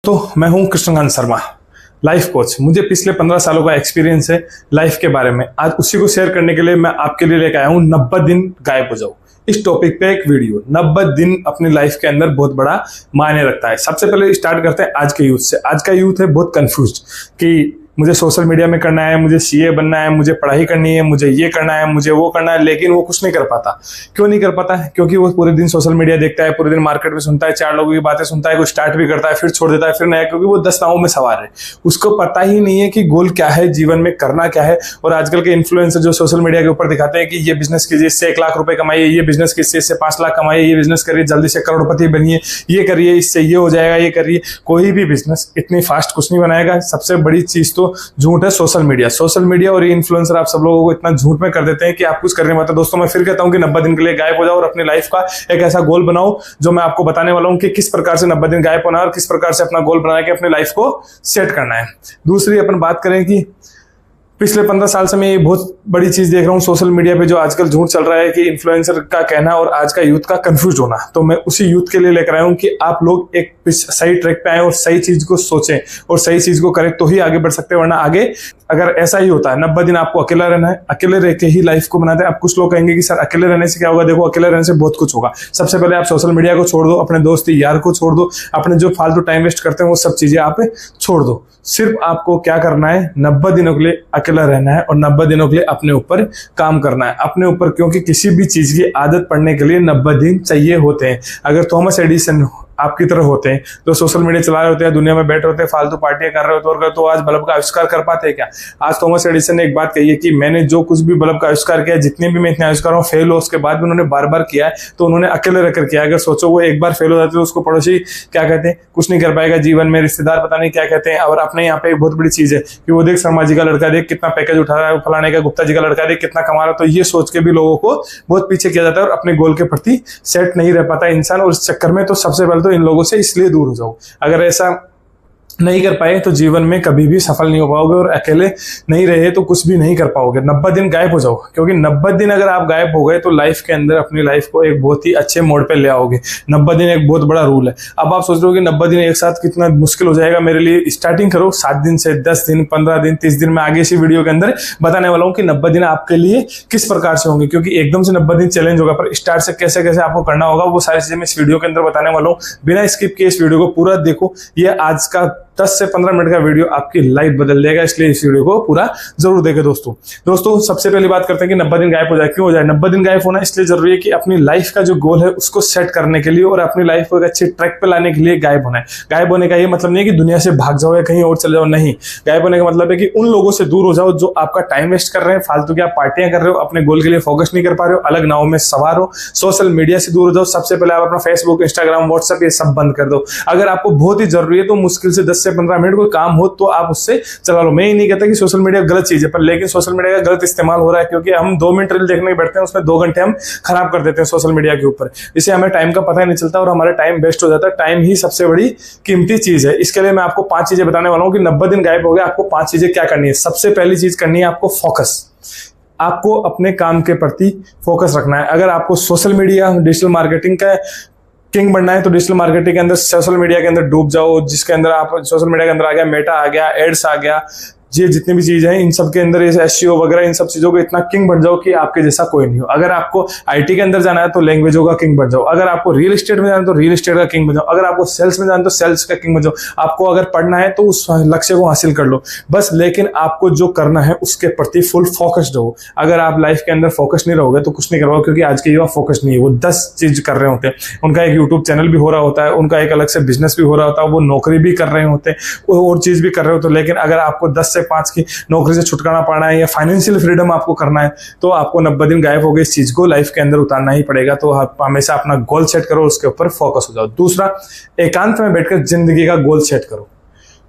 तो मैं हूं कृष्णकांत शर्मा, लाइफ कोच। मुझे पिछले 15 सालों का एक्सपीरियंस है लाइफ के बारे में। आज उसी को शेयर करने के लिए मैं आपके लिए लेकर आया हूं 90 दिन गायब हो जाओ। इस टॉपिक पे एक वीडियो। 90 दिन अपनी लाइफ के अंदर बहुत बड़ा मायने रखता है। सबसे पहले स्टार्ट करते हैं आज के यूथ से। आज का यूथ है बहुत कंफ्यूज कि मुझे सोशल मीडिया में करना है, मुझे सीए बनना है, मुझे पढ़ाई करनी है, मुझे ये करना है, मुझे वो करना है, लेकिन वो कुछ नहीं कर पाता। क्यों नहीं कर पाता? क्योंकि वो पूरे दिन सोशल मीडिया देखता है, पूरे दिन मार्केट में सुनता है, 4 लोगों की बातें सुनता है, कुछ स्टार्ट भी करता है, फिर छोड़ देता है, फिर नया, क्योंकि वो 10 नावों में सवार है। उसको पता ही नहीं है कि गोल क्या है, जीवन में करना क्या है। और आजकल के इन्फ्लुएंसर जो सोशल मीडिया के ऊपर दिखाते हैं कि ये बिजनेस कीजिए, इससे 1 लाख रुपए कमाइए, ये बिजनेस कीजिए, इससे 5 लाख कमाइए, ये बिजनेस करिए, जल्दी से करोड़पति बनिए, ये करिए, इससे ये हो जाएगा, ये करिए। कोई भी बिजनेस इतनी फास्ट कुछ नहीं बनाएगा। सबसे बड़ी चीज तो झूठ है सोशल मीडिया और ये इन्फ्लुएंसर आप सब लोगों को इतना झूठ में कर देते हैं कि आप कुछ करने वाले। दोस्तों, मैं फिर कहता हूं कि 90 दिन के लिए गायब हो जाओ और अपनी लाइफ का एक ऐसा गोल बनाओ जो मैं आपको बताने वाला हूं कि किस प्रकार से 90 दिन गायब होना है और किस प्रकार से अपना गोल बना के अपनी लाइफ को सेट करना है। दूसरी अपन बात करें कि पिछले 15 साल से मैं ये बहुत बड़ी चीज देख रहा हूँ सोशल मीडिया पे, जो आजकल झूठ चल रहा है कि इन्फ्लुएंसर का कहना और आज का यूथ का कंफ्यूज होना। तो मैं उसी यूथ के लिए लेकर आया हूँ कि आप लोग एक सही ट्रैक पे आए और सही चीज को सोचें और सही चीज को करें तो ही आगे बढ़ सकते हैं। वरना आगे अगर ऐसा ही होता है 90 दिन आपको अकेला रहना है, अकेले रह के ही लाइफ को बनाते हैं। अब कुछ लोग कहेंगे कि सर अकेले रहने से क्या होगा? देखो, अकेले रहने से बहुत कुछ होगा। सबसे पहले आप सोशल मीडिया को छोड़ दो, अपने दोस्त यार को छोड़ दो, अपने जो फालतू टाइम वेस्ट करते हैं वो सब चीजें आप छोड़ दो। सिर्फ आपको क्या करना है, 90 दिनों के लिए अकेला रहना है और 90 दिनों के लिए अपने ऊपर काम करना है। अपने ऊपर, क्योंकि किसी भी चीज की आदत पड़ने के लिए 90 दिन चाहिए होते हैं। अगर थॉमस एडिसन आपकी तरह होते हैं तो सोशल मीडिया चला रहे होते हैं, दुनिया में बैठे होते हैं, फालतू पार्टियां कर रहे होते हैं, तो आज बल्ब का आविष्कार कर पाते हैं क्या? आज थॉमस एडिसन ने एक बात कही है कि मैंने जो कुछ भी बल्ब का आविष्कार किया, जितने भी मैं इतने आविष्कार हूँ फेल हो, उसके बाद भी उन्होंने बार बार किया है, तो उन्होंने अकेले रहकर किया। अगर सोचो वो एक बार फेल हो जाते तो उसको पड़ोसी क्या कहते हैं? कुछ नहीं कर पाएगा जीवन में, रिश्तेदार पता नहीं क्या कहते हैं। और अपने यहाँ पे एक बहुत बड़ी चीज है कि वो देख शर्मा जी का लड़का देख कितना पैकेज उठा रहा है, फलाने का गुप्ता जी का लड़का देख कितना कमा रहा है। तो ये सोच के भी लोगों को बहुत पीछे किया जाता है और अपने गोल के प्रति सेट नहीं रह पाता इंसान। और इस चक्कर में तो सबसे पहले तो इन लोगों से इसलिए दूर हो जाओ। अगर ऐसा नहीं कर पाए तो जीवन में कभी भी सफल नहीं हो पाओगे और अकेले नहीं रहे तो कुछ भी नहीं कर पाओगे। 90 दिन गायब हो जाओ, क्योंकि 90 दिन अगर आप गायब हो गए तो लाइफ के अंदर अपनी लाइफ को एक बहुत ही अच्छे मोड पे ले आओगे। 90 दिन एक बहुत बड़ा रूल है। अब आप सोच रहे हो कि 90 दिन एक साथ कितना मुश्किल हो जाएगा मेरे लिए। स्टार्टिंग करो 7 दिन से, 10 दिन, 15 दिन, 30 दिन में आगे इसी वीडियो के अंदर बताने वाला हूँ कि 90 दिन आपके लिए किस प्रकार से होंगे, क्योंकि एकदम से 90 दिन चैलेंज होगा, पर स्टार्ट से कैसे कैसे आपको करना होगा वो सारी चीजें मैं इस वीडियो के अंदर बताने वाला हूँ। बिना स्किप किए इस वीडियो को पूरा देखो। ये आज का 10 से 15 मिनट का वीडियो आपकी लाइफ बदल देगा, इसलिए इस वीडियो को पूरा जरूर देखें। दोस्तों सबसे पहली बात करते हैं कि 90 दिन गायब हो जाए। क्यों हो जाए? 90 दिन गायब होना इसलिए जरूरी है कि अपनी लाइफ का जो गोल है उसको सेट करने के लिए और अपनी लाइफ को एक अच्छे ट्रैक पे लाने के लिए गायब होना है। गायब होने का ये मतलब नहीं है कि दुनिया से भाग जाओ या कहीं और चले जाओ, नहीं। गायब होने का मतलब है कि उन लोगों से दूर हो जाओ जो आपका टाइम वेस्ट कर रहे हैं, फालतू की आप पार्टियां कर रहे हो, अपने गोल के लिए फोकस नहीं कर पा रहे हो, अलग नाव में सवार हो। सोशल मीडिया से दूर हो जाओ। सबसे पहले आप अपना फेसबुक, इंस्टाग्राम, व्हाट्सएप ये सब बंद कर दो। अगर आपको बहुत ही जरूरी है तो मुश्किल से 10 से 15 मिनट कोई काम हो तो आप उससे चला लो। मैं ही नहीं कहता कि सोशल मीडिया गलत चीज है, पर लेकिन सोशल मीडिया का गलत इस्तेमाल हो रहा है, क्योंकि हम 2 मिनट रील देखने बैठते हैं, उसमें 2 घंटे हम खराब कर देते हैं सोशल मीडिया के ऊपर। इससे हमें टाइम का पता ही नहीं चलता और हमारा टाइम वेस्ट हो जाता है। टाइम ही सबसे बड़ी कीमती चीज है। इसके लिए मैं आपको 5 चीजें बताने वाला हूँ कि 90 दिन गायब हो गए, आपको 5 चीजें क्या करनी है। सबसे पहली चीज करनी है आपको फोकस। आपको अपने काम के प्रति फोकस रखना है। अगर आपको सोशल मीडिया, डिजिटल मार्केटिंग का किंग बनना है तो डिजिटल मार्केटिंग के अंदर, सोशल मीडिया के अंदर डूब जाओ, जिसके अंदर आप सोशल मीडिया के अंदर आ गया मेटा, आ गया एड्स, आ गया ये जितनी भी चीजें हैं इन सब के अंदर एसईओ वगैरह, इन सब चीजों को इतना किंग बन जाओ कि आपके जैसा कोई नहीं हो। अगर आपको आईटी के अंदर जाना है तो लैंग्वेजों का किंग बन जाओ। अगर आपको रियल एस्टेट में जाना है तो रियल एस्टेट का किंग बन जाओ। अगर आपको सेल्स में जाना है तो सेल्स का किंग बन जाओ। आपको अगर पढ़ना है तो उस लक्ष्य को हासिल कर लो बस। लेकिन आपको जो करना है उसके प्रति फुल फोकस्ड हो। अगर आप लाइफ के अंदर फोकस नहीं रहोगे तो कुछ नहीं कर पाओगे, क्योंकि आज के युवा फोकस नहीं है। वो 10 चीज कर रहे होते हैं। उनका एक यूट्यूब चैनल भी हो रहा होता है, उनका एक अलग से बिजनेस भी हो रहा होता है, वो नौकरी भी कर रहे होते हैं, और चीज भी कर रहे होते हैं। लेकिन अगर आपको 10 से 5 की नौकरी से छुटकारा पाना है या फाइनेंशियल फ्रीडम आपको करना है तो आपको 90 दिन गायब हो गए इस चीज को लाइफ के अंदर उतारना ही पड़ेगा। तो आप हमेशा अपना गोल सेट करो, उसके ऊपर फोकस हो जाओ। दूसरा, एकांत में बैठकर जिंदगी का गोल सेट करो।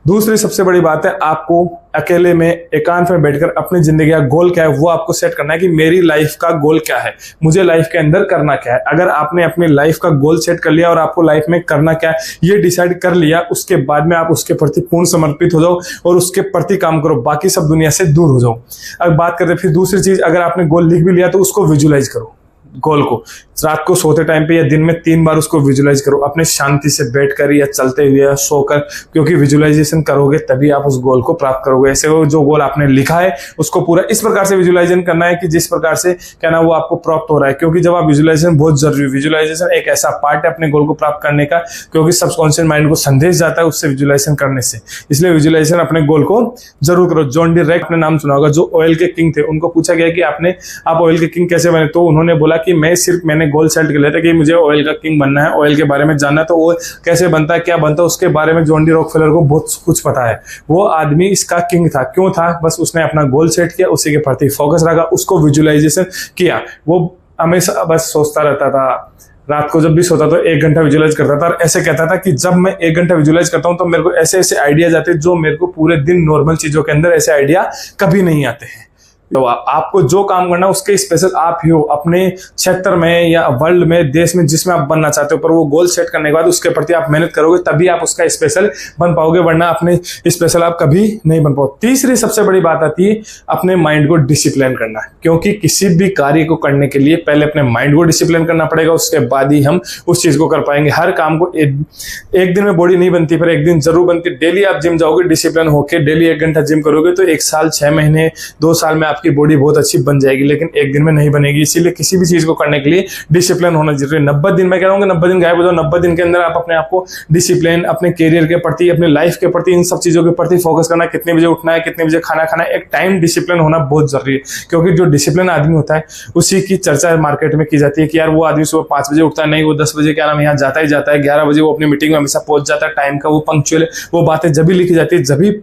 दूसरी सबसे बड़ी बात है, आपको अकेले में एकांत में बैठकर अपनी जिंदगी का गोल क्या है वो आपको सेट करना है कि मेरी लाइफ का गोल क्या है, मुझे लाइफ के अंदर करना क्या है। अगर आपने अपनी लाइफ का गोल सेट कर लिया और आपको लाइफ में करना क्या है ये डिसाइड कर लिया, उसके बाद में आप उसके प्रति पूर्ण समर्पित हो जाओ और उसके प्रति काम करो, बाकी सब दुनिया से दूर हो जाओ। अब बात करते फिर दूसरी चीज, अगर आपने गोल लिख भी लिया तो उसको विजुअलाइज करो। गोल को रात को सोते टाइम पे या दिन में 3 बार उसको विजुलाइज करो, अपने शांति से बैठकर या चलते हुए या सोकर, क्योंकि विजुलाइजेशन करोगे तभी आप उस गोल को प्राप्त करोगे। ऐसे वो जो गोल आपने लिखा है उसको पूरा इस प्रकार से विजुलाइजेशन करना है कि जिस प्रकार से क्या ना वो आपको प्राप्त हो रहा है, क्योंकि जब आप विजुलाइजेशन बहुत जरूरी है। विजुलाइजेशन एक ऐसा पार्ट है अपने गोल को प्राप्त करने का, क्योंकि सबकॉन्शियस माइंड को संदेश जाता है उससे विजुलाइजेशन करने से, इसलिए विजुलाइजेशन अपने गोल को जरूर करो। जॉन डी रेक, अपने नाम सुना होगा, जो ऑयल के किंग थे। उनको पूछा गया कि आप ऑयल के किंग कैसे बने, तो उन्होंने बोला कि मैंने गोल सेट कर लिया था कि मुझे ऑयल का किंग बनना है, ऑयल के बारे में जानना है, तो वो कैसे बनता है, क्या बनता है, उसके बारे में जॉन डी रॉकफेलर को बहुत कुछ पता है। वो आदमी इसका किंग था, क्यों था, बस उसने अपना गोल सेट किया, उसी के प्रति फोकस रखा, उसको विजुलाइजेशन किया। वो हमेशा बस सोचता रहता था, रात को जब भी सोता तो 1 घंटा विजुलाइज करता था और ऐसे कहता था कि जब मैं 1 घंटा विजुलाइज करता हूं तो मेरे को ऐसे ऐसे आइडियाज आते हैं जो मेरे को पूरे दिन नॉर्मल चीजों के अंदर ऐसे आइडिया कभी नहीं आते हैं। तो आपको जो काम करना उसके स्पेशल आप ही हो, अपने क्षेत्र में या वर्ल्ड में, देश में, जिसमें आप बनना चाहते हो, पर वो गोल सेट करने के बाद उसके प्रति आप मेहनत करोगे तभी आप उसका स्पेशल बन पाओगे, वरना अपने स्पेशल आप कभी नहीं बन पाओ। तीसरी सबसे बड़ी बात आती है अपने माइंड को डिसिप्लिन करना, क्योंकि किसी भी कार्य को करने के लिए पहले अपने माइंड को डिसिप्लिन करना पड़ेगा, उसके बाद ही हम उस चीज को कर पाएंगे। हर काम को एक दिन में बॉडी नहीं बनती, पर एक दिन जरूर बनती। डेली आप जिम जाओगे डिसिप्लिन होकर, डेली 1 घंटा जिम करोगे तो 1 साल, 6 महीने, 2 साल में आपकी बॉडी बहुत अच्छी बन जाएगी, लेकिन एक दिन में नहीं बनेगी। इसीलिए किसी भी चीज को करने के लिए डिसिप्लिन होना जरूरी है। 90 दिन मैं कह रहा हूँ 90 दिन गायब हो जाओ, 90 दिन के अंदर आप अपने आप को डिसिप्लिन, अपने कैरियर के प्रति, अपने लाइफ के प्रति, इन सब चीजों के प्रति फोकस करना, कितने बजे उठना है, कितने बजे खाना खाना है, एक टाइम डिसिप्लिन होना बहुत जरूरी है। क्योंकि जो डिसिप्लिन आदमी होता है उसी की चर्चा मार्केट में की जाती है कि यार वो आदमी सुबह 5 बजे उठता है, नहीं वो 10 बजे क्या नाम यहाँ जाता ही जाता है, 11 बजे वो अपनी मीटिंग में हमेशा पहुंच जाता है, टाइम का वो पंक्चुअल। वो बातें जब भी लिखी जाती है जब भी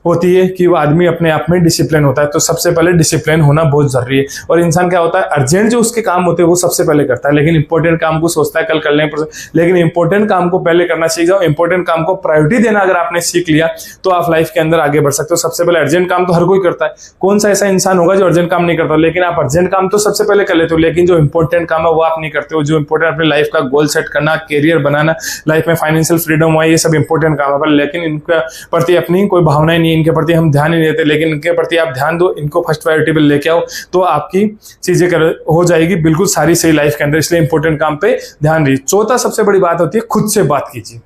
होती है कि वो आदमी अपने आप में डिसिप्लिन होता है। तो सबसे पहले डिसिप्लिन होना बहुत जरूरी है। और इंसान क्या होता है, अर्जेंट जो उसके काम होते हैं वो सबसे पहले करता है, लेकिन इंपॉर्टेंट काम को सोचता है कल कर लेंगे, लेकिन इंपॉर्टेंट काम को पहले करना सीख जाओ। इंपॉर्टेंट काम को प्रायोरिटी देना अगर आपने सीख लिया तो आप लाइफ के अंदर आगे बढ़ सकते हो। सबसे पहले अर्जेंट काम तो हर कोई करता है, कौन सा ऐसा इंसान होगा जो अर्जेंट काम नहीं करता, लेकिन आप अर्जेंट काम तो सबसे पहले कर लेते हो, लेकिन जो इंपॉर्टेंट काम है वो आप नहीं करते हो। जो इंपॉर्टेंट अपनी लाइफ का गोल सेट करना, कैरियर बनाना, लाइफ में फाइनेंशियल फ्रीडम हुआ, ये सब इंपॉर्टेंट काम है, लेकिन इनके प्रति अपनी कोई भावनाएं नहीं, इनके प्रति हम ध्यान नहीं देते। लेकिन इनके प्रति आप ध्यान दो, इनको फर्स्ट प्रायोरिटी पे लेके आओ, तो आपकी चीजें हो जाएगी बिल्कुल सारी सही लाइफ के अंदर। इसलिए इंपॉर्टेंट काम पे ध्यान दीजिए। चौथा सबसे बड़ी बात होती है खुद से बात कीजिए।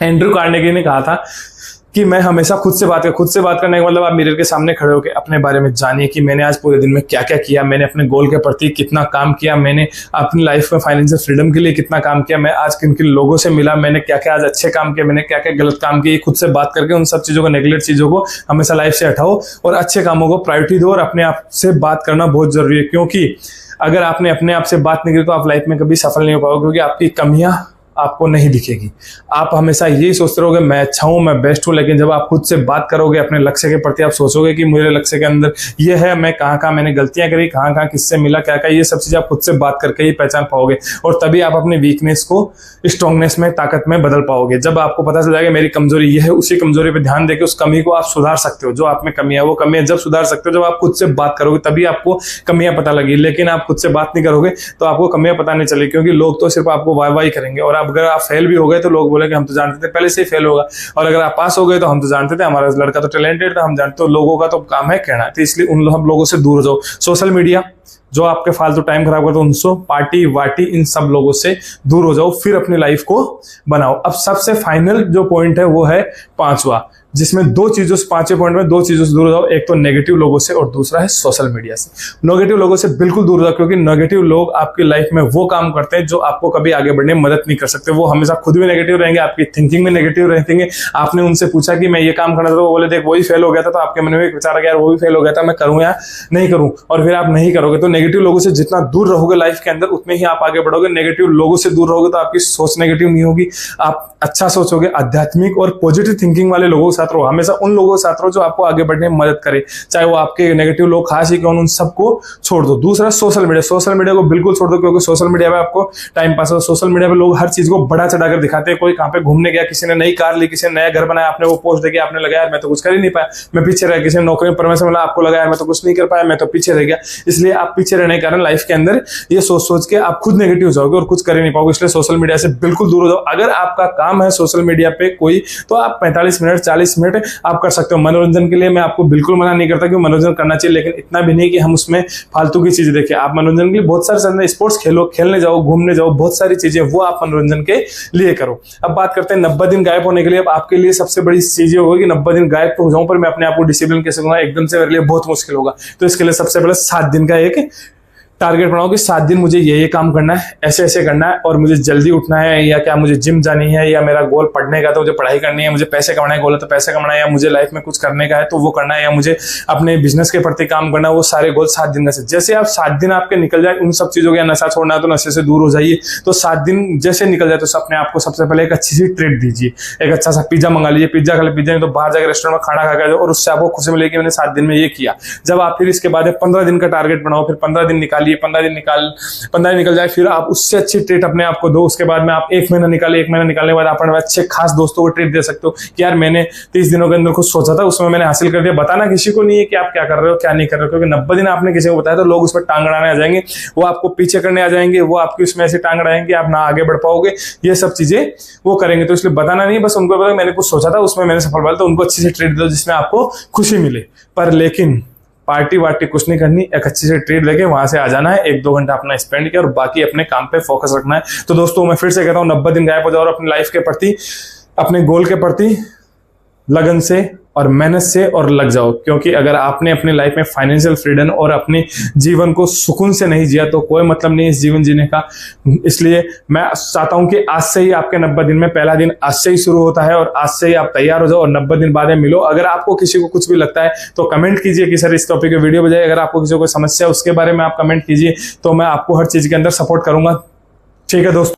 एंड्रू कार्नेगी ने कहा था कि मैं हमेशा खुद से बात करने का मतलब आप मिरर के सामने खड़े होकर अपने बारे में जानिए कि मैंने आज पूरे दिन में क्या क्या किया, मैंने अपने गोल के प्रति कितना काम किया, मैंने अपनी लाइफ में फाइनेंशियल फ्रीडम के लिए कितना काम किया, मैं आज किन किन लोगों से मिला, मैंने क्या क्या आज अच्छे काम किए, मैंने क्या क्या गलत काम किए। खुद से बात करके उन सब चीजों को, नेगलेक्ट चीजों को हमेशा लाइफ से हटाओ और अच्छे कामों को प्रायोरिटी दो। और अपने आप से बात करना बहुत जरूरी है, क्योंकि अगर आपने अपने आप से बात नहीं की तो आप लाइफ में कभी सफल नहीं हो पाओगे, क्योंकि आपकी कमियां आपको नहीं दिखेगी। आप हमेशा यही सोचते रहोगे मैं अच्छा हूं, मैं बेस्ट हूं, लेकिन जब आप खुद से बात करोगे अपने लक्ष्य के प्रति, आप सोचोगे कि मेरे लक्ष्य के अंदर ये है, मैं कहाँ मैंने गलतियां करी, कहाँ किससे मिला, क्या क्या, ये सब चीजें आप खुद से बात करके ही पहचान पाओगे। और तभी आप अपनी वीकनेस को स्ट्रांगनेस में, ताकत में बदल पाओगे। जब आपको पता चल जाएगा मेरी कमजोरी ये है, उसी कमजोरी पर ध्यान देकर उस कमी को आप सुधार सकते हो। जो आप में कमी है वो कमियां जब सुधार सकते हो जब आप खुद से बात करोगे, तभी आपको कमियां पता लगी। लेकिन आप खुद से बात नहीं करोगे तो आपको कमियां पता नहीं चलेगी, क्योंकि लोग तो सिर्फ आपको वाह वाही करेंगे। और अगर आप फेल भी हो गए तो लोग बोलेंगे हम तो जानते थे पहले से ही फेल होगा, और अगर आप पास हो गए तो हम तो जानते थे हमारा लड़का तो टैलेंटेड था, हम जानते। तो लोगों का तो काम है कहना, तो इसलिए उन हम लोगों से दूर हो जाओ। सोशल मीडिया जो आपके फालतू टाइम खराब करते, उनसे पार्टी वार्टी इन सब लोगों से दूर हो जाओ, फिर अपनी लाइफ को बनाओ। अब सबसे फाइनल जो पॉइंट है वो है 5वां, जिसमें 2 चीजों से, 5वें पॉइंट में 2 चीजों से दूर हो जाओ। एक तो नेगेटिव लोगों से और दूसरा है सोशल मीडिया से। नेगेटिव लोगों से बिल्कुल दूर हो जाओ, क्योंकि नेगेटिव लोग आपकी लाइफ में वो काम करते हैं जो आपको कभी आगे बढ़ने में मदद नहीं कर सकते। वो हमेशा खुद भी नेगेटिव रहेंगे, आपकी थिंकिंग में नेगेटिव रहेंगे। आपने उनसे पूछा कि मैं ये काम करना था, तो वो बोले देख वही फेल हो गया था, तो आपके मन में एक विचार आ गया यार वो भी फेल हो गया था, मैं करूं या नहीं करूं, और फिर आप नहीं करोगे। तो नेगेटिव लोगों से जितना दूर रहोगे लाइफ के अंदर, उतने ही आप आगे बढ़ोगे। नेगेटिव लोगों से दूर रहोगे तो आपकी सोच नेगेटिव नहीं होगी, आप अच्छा सोचोगे, आध्यात्मिक और पॉजिटिव थिंकिंग वाले लोगों के साथ रहो। हमेशा उन लोगों के साथ रहो जो आपको आगे बढ़ने में मदद करे, चाहे वो आपके नेगेटिव लोग खास ही क्यों, उन सबको छोड़ दो। दूसरा सोशल मीडिया को बिल्कुल छोड़ दो, क्योंकि सोशल मीडिया पे आपको टाइम पास हो। सोशल मीडिया पे लोग हर चीज को बढ़ा चढ़ाकर दिखाते हैं। कोई कहां पे घूमने गया, किसी ने नई कार ली, किसी ने नया घर बनाया, आपने वो पोस्ट देखी, आपने लगा यार मैं तो कुछ कर ही नहीं पाया, मैं पीछे रह गया। किसी ने नौकरी में प्रमोशन मिला, आपको लगा यार मैं तो कुछ नहीं कर पाया, मैं तो पीछे रह गया। इसलिए आप पीछे पीछे रहने के कारण लाइफ के अंदर ये सोच सोच के आप खुद नेगेटिव हो जाओगे और कुछ कर ही नहीं पाओगे। इसलिए सोशल मीडिया से बिल्कुल दूर हो जाओ। अगर आपका काम है सोशल मीडिया पे कोई, तो आप 45 मिनट 40 मिनट आप कर सकते हो मनोरंजन के लिए। मैं आपको बिल्कुल मना नहीं करता कि मनोरंजन करना चाहिए, लेकिन इतना भी नहीं कि हम उसमें फालतू की चीजें देखें। आप मनोरंजन के लिए बहुत सारे स्पोर्ट्स खेलो, खेलने जाओ, घूमने जाओ, बहुत सारी चीजें वो आप मनोरंजन के लिए करो। अब बात करते हैं 90 दिन गायब होने के लिए। अब आपके लिए सबसे बड़ी चीज ये होगी कि 90 दिन गायब तो हो जाऊं, पर मैं अपने आप को डिसिप्लिन कैसे करूंगा, एकदम से मेरे लिए बहुत मुश्किल होगा। तो इसके लिए सबसे पहले 7 दिन का एक टारगेट बनाओ कि 7 दिन मुझे ये काम करना है, ऐसे ऐसे करना है, और मुझे जल्दी उठना है, या क्या मुझे जिम जानी है, या मेरा गोल पढ़ने का तो मुझे पढ़ाई करनी है, मुझे पैसे कमाना है, गोल है तो पैसे कमाना है, या मुझे लाइफ में कुछ करने का है तो वो करना है, या मुझे अपने बिजनेस के प्रति काम करना है। वो सारे गोल 7 दिन का से जैसे आप 7 दिन आपके निकल जाए उन सब चीजों का, नशा छोड़ना है तो नशे से दूर हो जाइए। तो 7 दिन जैसे निकल जाए तो अपने आप को सबसे पहले एक अच्छी सी ट्रीट दीजिए। एक अच्छा सा पिज्जा मंगा लीजिए, पिज्जा खा ले, पिज्जा नहीं तो बाहर जाकर रेस्टोरेंट में खाना खा कर, और उससे आपको खुशी मिलेगी मैंने 7 दिन में ये किया। जब आप फिर इसके बाद 15 दिन का टारगेट बनाओ, फिर 15 दिन निकालिए, 15 दिन निकल जाए, फिर आप उससे अच्छी ट्रीट अपने आप को दो। उसके बाद में आप 1 महीना निकाले, 1 महीना निकालने के बाद अपने अच्छे खास दोस्तों को ट्रीट दे सकते हो कि यार मैंने 30 दिनों के अंदर कुछ सोचा था, उसमें मैंने हासिल कर दिया। बताना किसी को नहीं है कि आप क्या कर रहे हो क्या नहीं कर रहे हो, क्योंकि 90 दिन आपने किसी को बताया तो लोग उसमें टांग अड़ाने आ जाएंगे, वो आपको पीछे करने आ जाएंगे, वो आपकी उसमें ऐसे टांग अड़ाएंगे, आप ना आगे बढ़ पाओगे, ये सब चीजें वो करेंगे। तो इसलिए बताना नहीं, बस उनको पता मैंने कुछ सोचा था उसमें मैंने सफल पाया, तो उनको अच्छी से ट्रीट दो जिसमें आपको खुशी मिले। पर लेकिन पार्टी वार्टी कुछ नहीं करनी, एक अच्छी से ट्रीट लेके वहां से आ जाना है, 1-2 घंटा अपना स्पेंड किया और बाकी अपने काम पे फोकस रखना है। तो दोस्तों मैं फिर से कहता हूं 90 दिन गायब हो जाओ और अपनी लाइफ के प्रति, अपने गोल के प्रति लगन से और मेहनत से और लग जाओ। क्योंकि अगर आपने अपनी लाइफ में फाइनेंशियल फ्रीडम और अपने जीवन को सुकून से नहीं जिया तो कोई मतलब नहीं इस जीवन जीने का। इसलिए मैं चाहता हूं कि आज से ही आपके 90 दिन में पहला दिन आज से ही शुरू होता है और आज से ही आप तैयार हो जाओ और 90 दिन बाद में मिलो। अगर आपको किसी को कुछ भी लगता है तो कमेंट कीजिए कि सर इस टॉपिक पे वीडियो बजाए। अगर आपको किसी को समस्या है उसके बारे में आप कमेंट कीजिए, तो मैं आपको हर चीज के अंदर सपोर्ट करूंगा। ठीक है दोस्तों।